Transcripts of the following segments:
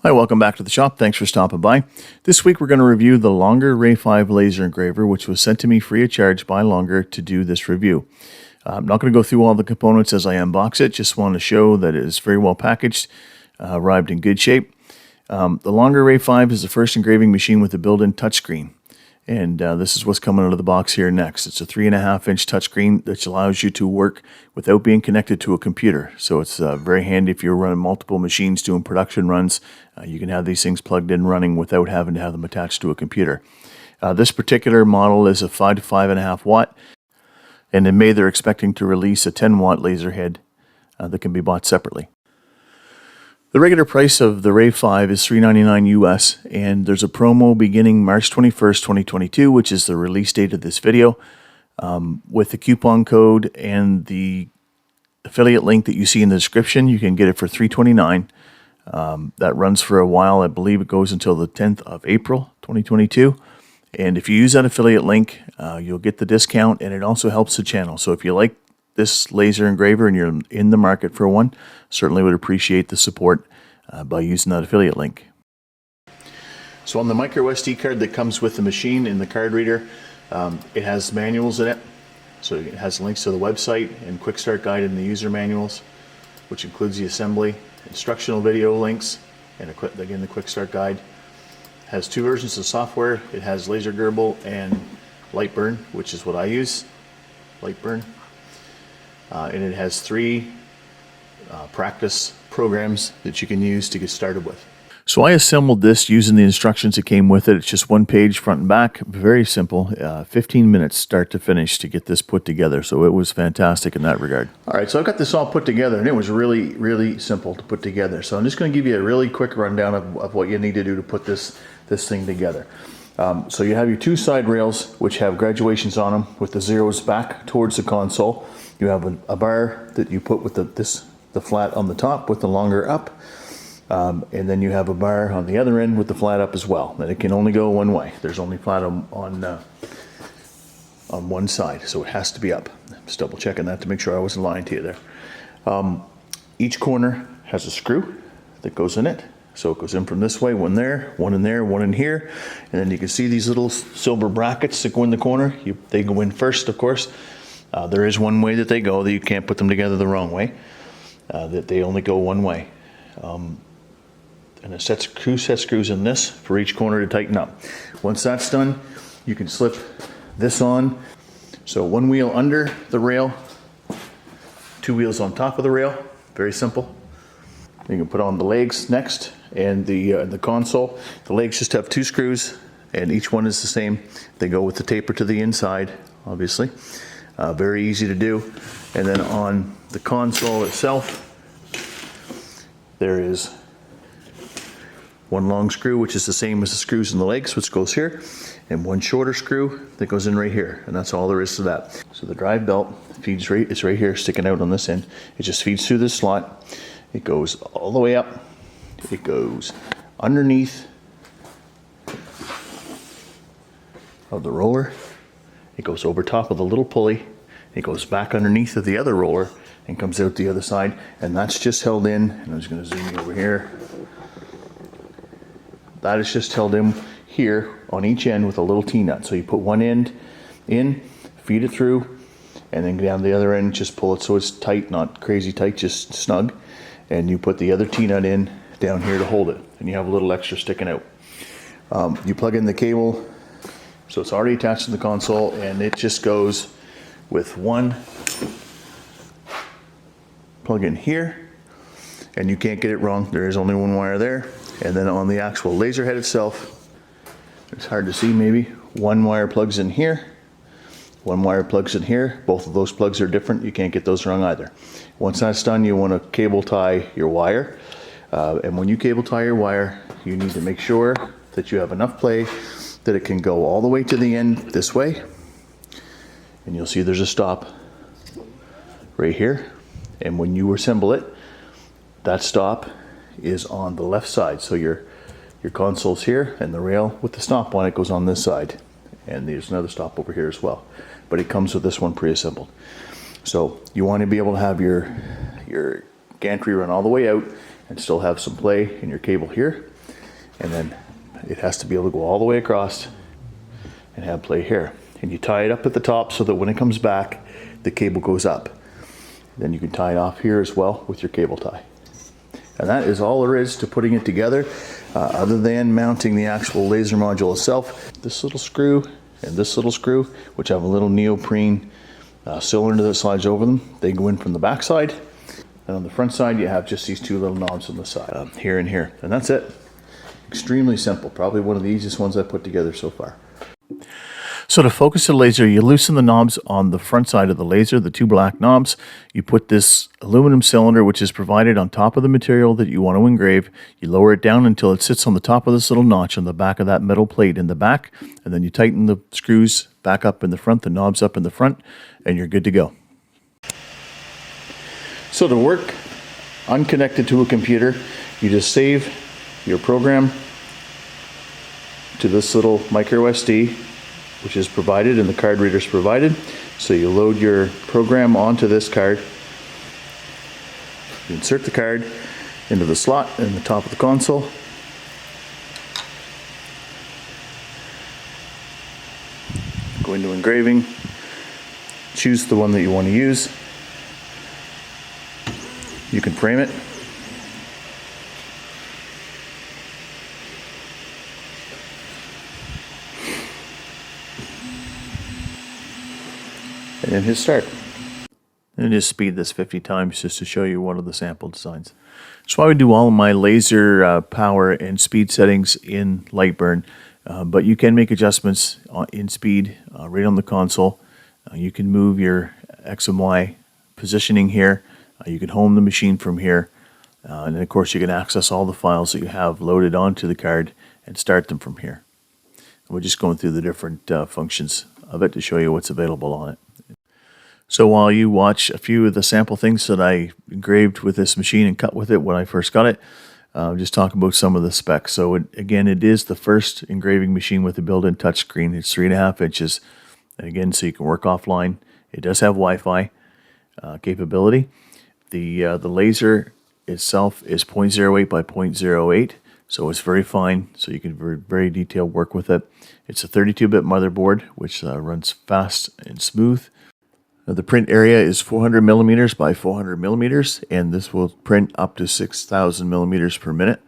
Hi, welcome back to the shop. Thanks for stopping by. This week we're going to review the Longer Ray5 laser engraver, which was sent to me free of charge by Longer to do this review. I'm not going to go through all the components as I unbox it, just want to show that it is very well packaged, arrived in good shape. The Longer Ray5 is the first engraving machine with a built-in touchscreen. And this is what's coming out of the box here next. It's a 3.5-inch touchscreen that allows you to work without being connected to a computer. So it's very handy if you're running multiple machines doing production runs. You can have these things plugged in running without having to have them attached to a computer. This particular model is a 5 to 5.5 watt. And in May they're expecting to release a 10 watt laser head that can be bought separately. The regular price of the Ray5 is $399 US, and there's a promo beginning March 21st, 2022, which is the release date of this video. With the coupon code and the affiliate link that you see in the description, you can get it for $329. That runs for a while. I believe it goes until the 10th of April, 2022. And if you use that affiliate link, you'll get the discount, and it also helps the channel. So if you like this laser engraver and you're in the market for one, certainly would appreciate the support by using that affiliate link. So on the micro SD card that comes with the machine in the card reader, it has manuals in it. So it has links to the website and quick start guide in the user manuals, which includes the assembly, instructional video links, and again the quick start guide. It has two versions of software. It has Laser Gerbil and Lightburn, which is what I use, Lightburn. And it has three practice programs that you can use to get started with. So I assembled this using the instructions that came with it. It's just one page front and back, very simple, 15 minutes start to finish to get this put together. So it was fantastic in that regard. All right, so I've got this all put together, and it was really simple to put together. So I'm just going to give you a really quick rundown of what you need to do to put this thing together. So you have your two side rails, which have graduations on them with the zeros back towards the console. You have a bar that you put with the flat on the top with the longer up. And then you have a bar on the other end with the flat up as well. And it can only go one way. There's only flat on one side, so it has to be up. Just double checking that to make sure I wasn't lying to you there. Each corner has a screw that goes in it. So it goes in from this way, one there, one in there, one in here. And then you can see these little silver brackets that go in the corner. They go in first, of course. There is one way that they go, that you can't put them together the wrong way. That they only go one way. And a two set screws in this for each corner to tighten up. Once that's done, you can slip this on. So one wheel under the rail, two wheels on top of the rail. Very simple. You can put on the legs next, and the console. The legs just have two screws, and each one is the same. They go with the taper to the inside, obviously. Very easy to do. And then on the console itself, there is one long screw, which is the same as the screws in the legs, which goes here, and one shorter screw that goes in right here, and that's all there is to that. So the drive belt feeds it's right here, sticking out on this end. It just feeds through this slot. It goes all the way up. It goes underneath of the roller. It goes over top of the little pulley. It goes back underneath of the other roller and comes out the other side, and that's just held in. And I'm just going to zoom in over here. That is just held in here on each end with a little T-nut. So you put one end in, feed it through, and then down the other end, just pull it so it's tight, not crazy tight, just snug. And you put the other T-nut in down here to hold it, and you have a little extra sticking out. You plug in the cable, so it's already attached to the console, and it just goes with one plug in here, and you can't get it wrong. There is only one wire there. And then on the actual laser head itself, it's hard to see maybe, one wire plugs in here, one wire plugs in here. Both of those plugs are different. You can't get those wrong either. Once that's done, you want to cable tie your wire. And when you cable tie your wire, you need to make sure that you have enough play that it can go all the way to the end this way. And you'll see there's a stop right here. And when you assemble it, that stop is on the left side. So your console's here, and the rail with the stop on it goes on this side. And there's another stop over here as well. But it comes with this one pre-assembled. So you want to be able to have your gantry run all the way out and still have some play in your cable here. and then it has to be able to go all the way across and have play here. And you tie it up at the top so that when it comes back, the cable goes up. Then you can tie it off here as well with your cable tie. And that is all there is to putting it together, other than mounting the actual laser module itself. This little screw and this little screw, which have a little neoprene cylinder that slides over them, they go in from the back side. And on the front side, you have just these two little knobs on the side, here and here. And that's it. Extremely simple. Probably one of the easiest ones I've put together so far. So to focus the laser, you loosen the knobs on the front side of the laser, the two black knobs. You put this aluminum cylinder, which is provided on top of the material that you want to engrave. You lower it down until it sits on the top of this little notch on the back of that metal plate in the back. And then you tighten the screws back up in the front, the knobs up in the front, and you're good to go. So to work unconnected to a computer, you just save your program to this little micro SD, which is provided, and the card reader is provided. So you load your program onto this card. You insert the card into the slot in the top of the console. Go into engraving, choose the one that you want to use. You can frame it. And then hit start. And just speed this 50 times just to show you one of the sample designs. So I would do all of my laser power and speed settings in Lightburn, but you can make adjustments in speed right on the console. You can move your X and Y positioning here. You can home the machine from here. And then of course you can access all the files that you have loaded onto the card and start them from here. We're just going through the different functions of it to show you what's available on it. So while you watch a few of the sample things that I engraved with this machine and cut with it when I first got it, just talk about some of the specs. So again, it is the first engraving machine with a built-in touchscreen. It's 3.5 inches. And again, so you can work offline. It does have Wi-Fi capability. The laser itself is 0.08 by 0.08, so it's very fine, so you can very detailed work with it. It's a 32-bit motherboard, which runs fast and smooth. The print area is 400 millimeters by 400 millimeters, and this will print up to 6,000 millimeters per minute.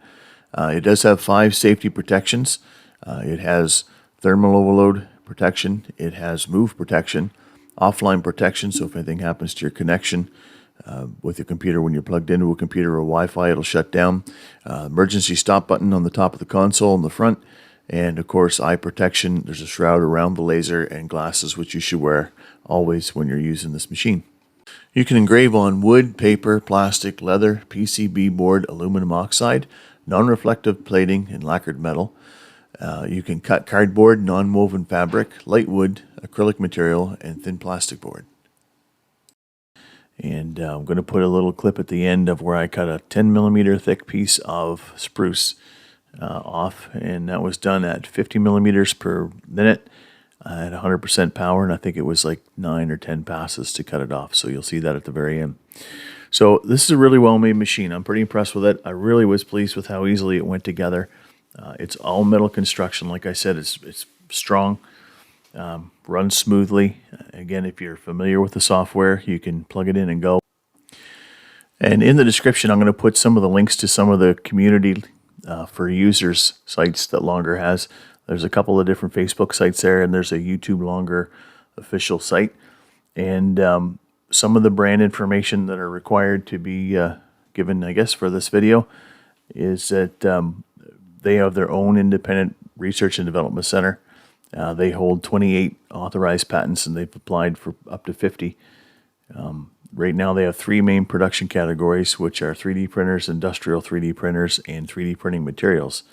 It does have 5 safety protections. It has thermal overload protection. It has move protection, offline protection, so if anything happens to your connection with your computer when you're plugged into a computer or Wi-Fi, it'll shut down. Emergency stop button on the top of the console in the front, and of course eye protection. There's a shroud around the laser and glasses, which you should wear always when you're using this machine. You can engrave on wood, paper, plastic, leather, PCB board, aluminum oxide, non-reflective plating, and lacquered metal. You can cut cardboard, non-woven fabric, light wood, acrylic material, and thin plastic board. And I'm going to put a little clip at the end of where I cut a 10 millimeter thick piece of spruce off, and that was done at 50 millimeters per minute at 100% power, and I think it was like 9 or 10 passes to cut it off, so you'll see that at the very end. So this is a really well-made machine. I'm pretty impressed with it. I really was pleased with how easily it went together. It's all metal construction. Like I said, it's strong, runs smoothly. Again, if you're familiar with the software, you can plug it in and go. And in the description, I'm going to put some of the links to some of the community for users sites that Longer has. There's a couple of different Facebook sites there, and there's a YouTube Longer official site. And some of the brand information that are required to be given, I guess, for this video is that they have their own independent research and development center. They hold 28 authorized patents, and they've applied for up to 50. Right now they have 3 main production categories, which are 3D printers, industrial 3D printers, and 3D printing materials.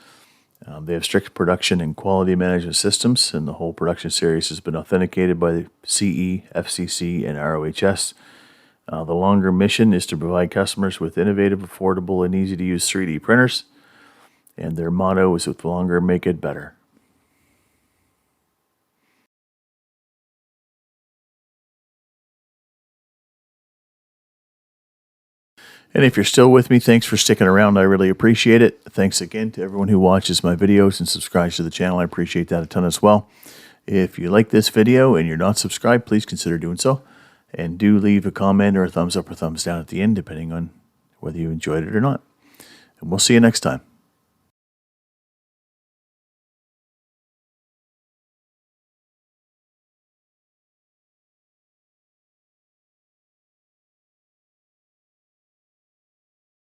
They have strict production and quality management systems, and the whole production series has been authenticated by the CE, FCC, and ROHS. The Longer mission is to provide customers with innovative, affordable, and easy-to-use 3D printers, and their motto is, with Longer, make it better. And if you're still with me, thanks for sticking around. I really appreciate it. Thanks again to everyone who watches my videos and subscribes to the channel. I appreciate that a ton as well. If you like this video and you're not subscribed, please consider doing so. And do leave a comment or a thumbs up or thumbs down at the end, depending on whether you enjoyed it or not. And we'll see you next time.